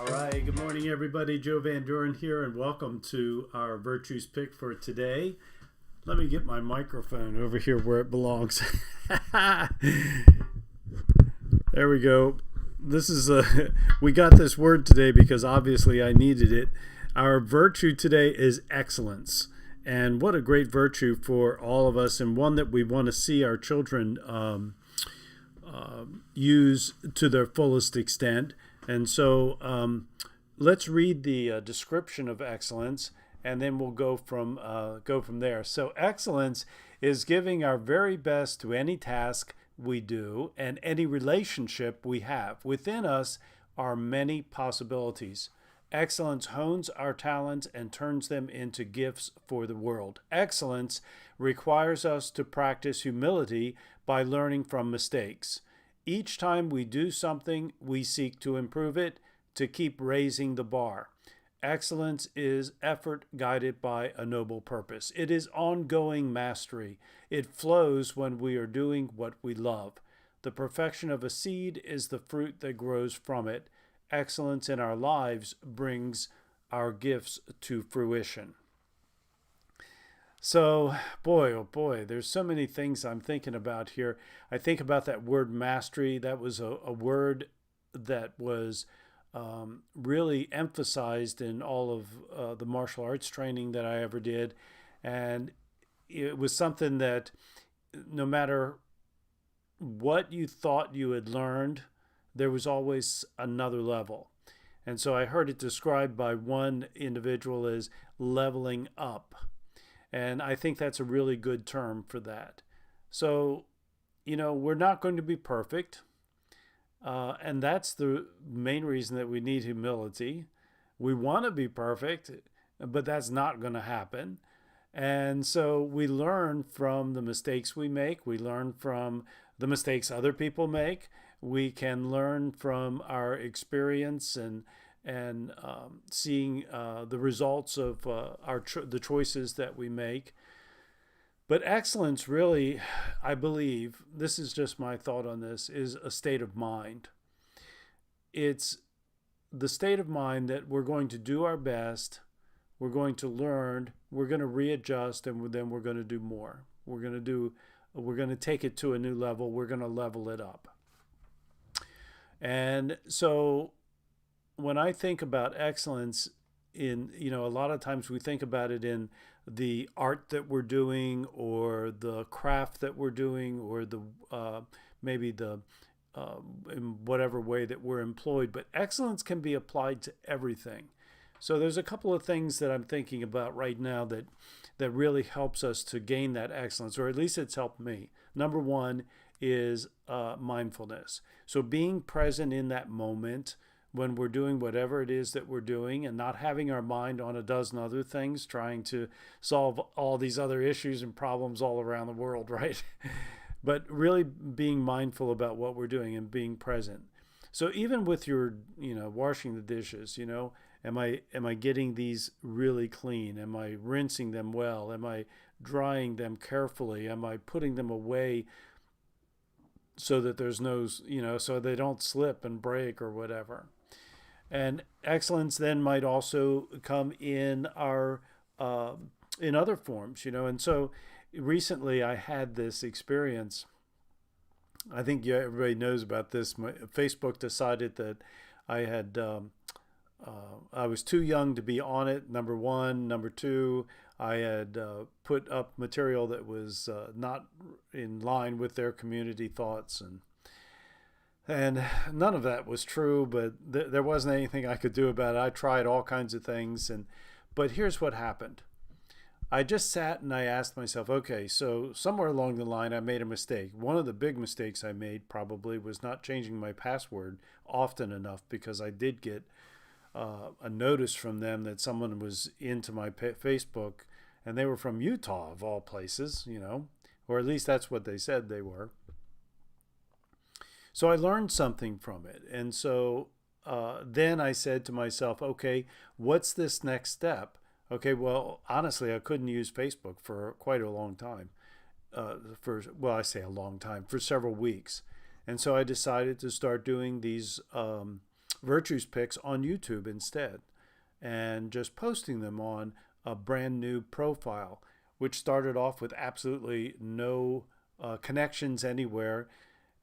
All right, good morning, everybody. Joe Van Doren here, and welcome to our Virtues Pick for today. Let me get my microphone over here where it belongs. There we go. This is we got this word today because obviously I needed it. Our virtue today is excellence, and what a great virtue for all of us, and one that we want to see our children use to their fullest extent. And so let's read the description of excellence, and then we'll go from there. So excellence is giving our very best to any task we do and any relationship we have. Within us are many possibilities. Excellence hones our talents and turns them into gifts for the world. Excellence requires us to practice humility by learning from mistakes. Each time we do something, we seek to improve it, to keep raising the bar. Excellence is effort guided by a noble purpose. It is ongoing mastery. It flows when we are doing what we love. The perfection of a seed is the fruit that grows from it. Excellence in our lives brings our gifts to fruition. So, boy, oh boy, there's so many things I'm thinking about here. I think about that word mastery. That was a word that was really emphasized in all of the martial arts training that I ever did. And it was something that no matter what you thought you had learned, there was always another level. And so I heard it described by one individual as leveling up. And I think that's a really good term for that. So, we're not going to be perfect. And that's the main reason that we need humility. We want to be perfect, but that's not going to happen. And so we learn from the mistakes we make. We learn from the mistakes other people make. We can learn from our experience and seeing the results of the choices that we make. But excellence really, I believe, this is just my thought on this, is a state of mind. It's the state of mind that we're going to do our best, we're going to learn, we're going to readjust, and then we're going to do more. We're going to take it to a new level. We're going to level it up. And so when I think about excellence a lot of times we think about it in the art that we're doing or the craft that we're doing or the maybe the in whatever way that we're employed. But excellence can be applied to everything. So there's a couple of things that I'm thinking about right now that really helps us to gain that excellence, or at least it's helped me. Number one is mindfulness. So being present in that moment when we're doing whatever it is that we're doing and not having our mind on a dozen other things, trying to solve all these other issues and problems all around the world, right? But really being mindful about what we're doing and being present. So even with your, washing the dishes, am I getting these really clean? Am I rinsing them well? Am I drying them carefully? Am I putting them away so that there's no, so they don't slip and break or whatever? And excellence then might also come in our in other forms, And so recently I had this experience. I think everybody knows about this. Facebook decided that I had I was too young to be on it. Number one. Number two, I had put up material that was not in line with their community thoughts, and none of that was true, but there wasn't anything I could do about it. I tried all kinds of things, but here's what happened. I just sat and I asked myself, okay, so somewhere along the line I made a mistake. One of the big mistakes I made probably was not changing my password often enough, because I did get a notice from them that someone was into my Facebook, and they were from Utah of all places, or at least that's what they said they were. So I learned something from it. And so then I said to myself, okay, what's this next step? Okay, well, honestly, I couldn't use Facebook for quite a long time. I say a long time, for several weeks. And so I decided to start doing these virtues pics on YouTube instead and just posting them on a brand new profile, which started off with absolutely no connections anywhere.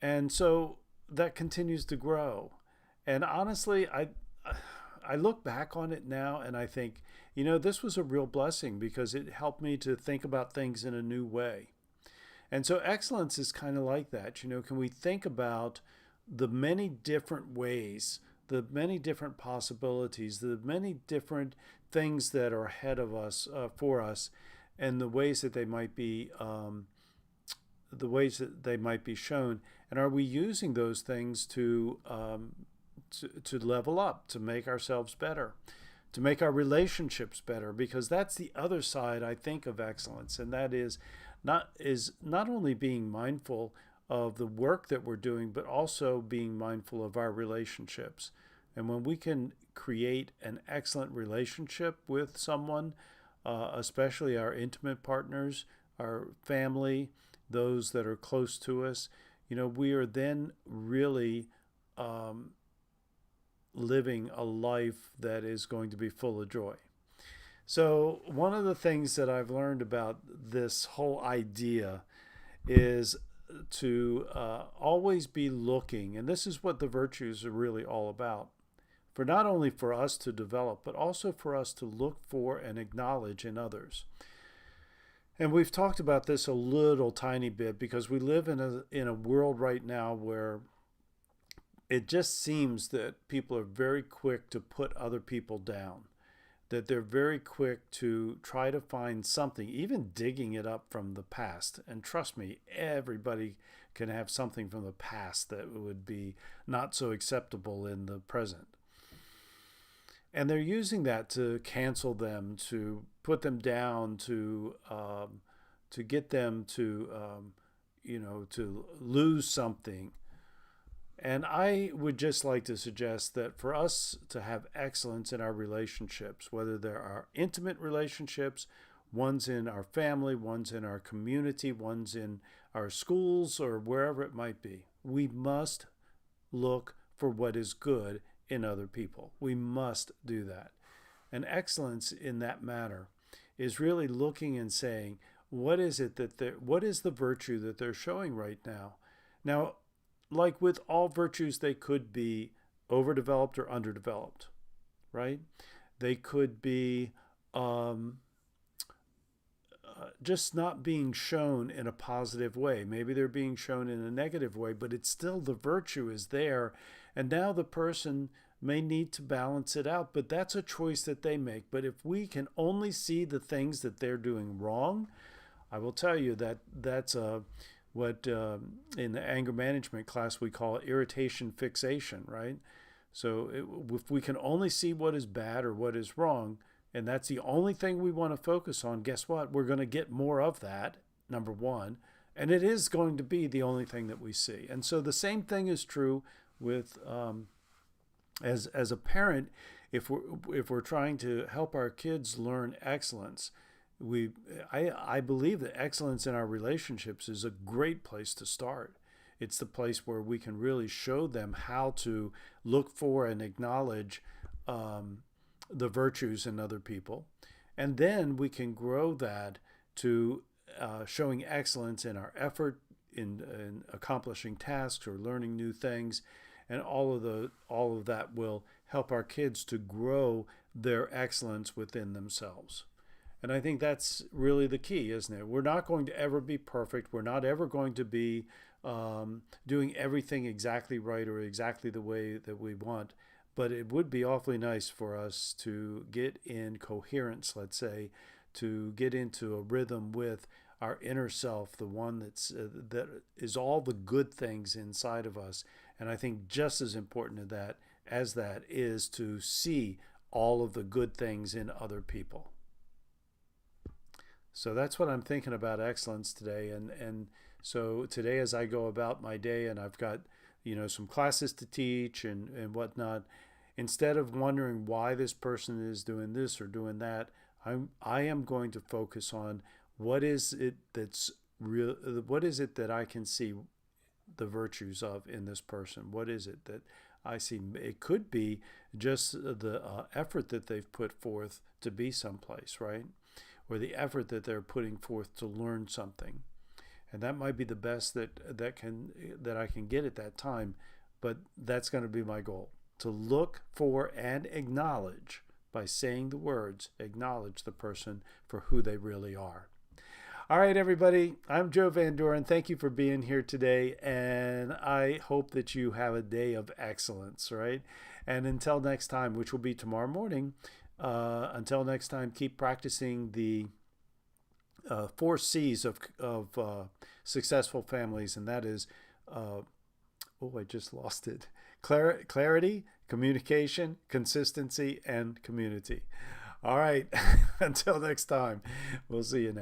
And so that continues to grow. And honestly, I look back on it now and I think, this was a real blessing because it helped me to think about things in a new way. And so excellence is kind of like that. Can we think about the many different ways, the many different possibilities, the many different things that are ahead of us, for us, and the ways that they might be shown, and are we using those things to level up, to make ourselves better, to make our relationships better? Because that's the other side, I think, of excellence, and that is not only being mindful of the work that we're doing, but also being mindful of our relationships. And when we can create an excellent relationship with someone, especially our intimate partners, our family, those that are close to us, we are then really um, living a life that is going to be full of joy. So, one of the things that I've learned about this whole idea is to always be looking, and this is what the virtues are really all about, for not only for us to develop, but also for us to look for and acknowledge in others. And we've talked about this a little tiny bit because we live in a world right now where it just seems that people are very quick to put other people down, that they're very quick to try to find something, even digging it up from the past. And trust me, everybody can have something from the past that would be not so acceptable in the present. And they're using that to cancel them, to put them down, to get them to lose something. And I would just like to suggest that for us to have excellence in our relationships, whether they're our intimate relationships, ones in our family, ones in our community, ones in our schools, or wherever it might be, we must look for what is good in other people. We must do that. And excellence in that matter is really looking and saying, what is the virtue that they're showing right now? Now, like with all virtues, they could be overdeveloped or underdeveloped, right? They could be just not being shown in a positive way. Maybe they're being shown in a negative way, but it's still, the virtue is there. And now the person may need to balance it out, but that's a choice that they make. But if we can only see the things that they're doing wrong, I will tell you that that's what in the anger management class we call irritation fixation, right? So if we can only see what is bad or what is wrong, and that's the only thing we want to focus on, guess what? We're going to get more of that, number one, and it is going to be the only thing that we see. And so the same thing is true with as a parent. If we're trying to help our kids learn excellence, I believe that excellence in our relationships is a great place to start. It's the place where we can really show them how to look for and acknowledge the virtues in other people. And then we can grow that to showing excellence in our effort in accomplishing tasks or learning new things. And all of that will help our kids to grow their excellence within themselves. And I think that's really the key, isn't it? We're not going to ever be perfect. We're not ever going to be doing everything exactly right or exactly the way that we want. But it would be awfully nice for us to get in coherence, let's say, to get into a rhythm with our inner self, the one that is all the good things inside of us. And I think just as important as that is to see all of the good things in other people. So that's what I'm thinking about excellence today. And so today, as I go about my day and I've got, some classes to teach and whatnot, instead of wondering why this person is doing this or doing that, I am going to focus on what is it that's real, what is it that I can see the virtues of in this person? What is it that I see it could be just the effort that they've put forth to be someplace, right? Or the effort that they're putting forth to learn something. And that might be the best that I can get at that time, but that's going to be my goal, to look for and acknowledge, by saying the words, acknowledge the person for who they really are. All right, everybody, I'm Joe Van Doren. Thank you for being here today, and I hope that you have a day of excellence, right? And until next time, which will be tomorrow morning, until next time, keep practicing the 4 C's of successful families, and that is, I just lost it. Clarity, communication, consistency, and community. All right, until next time, we'll see you next.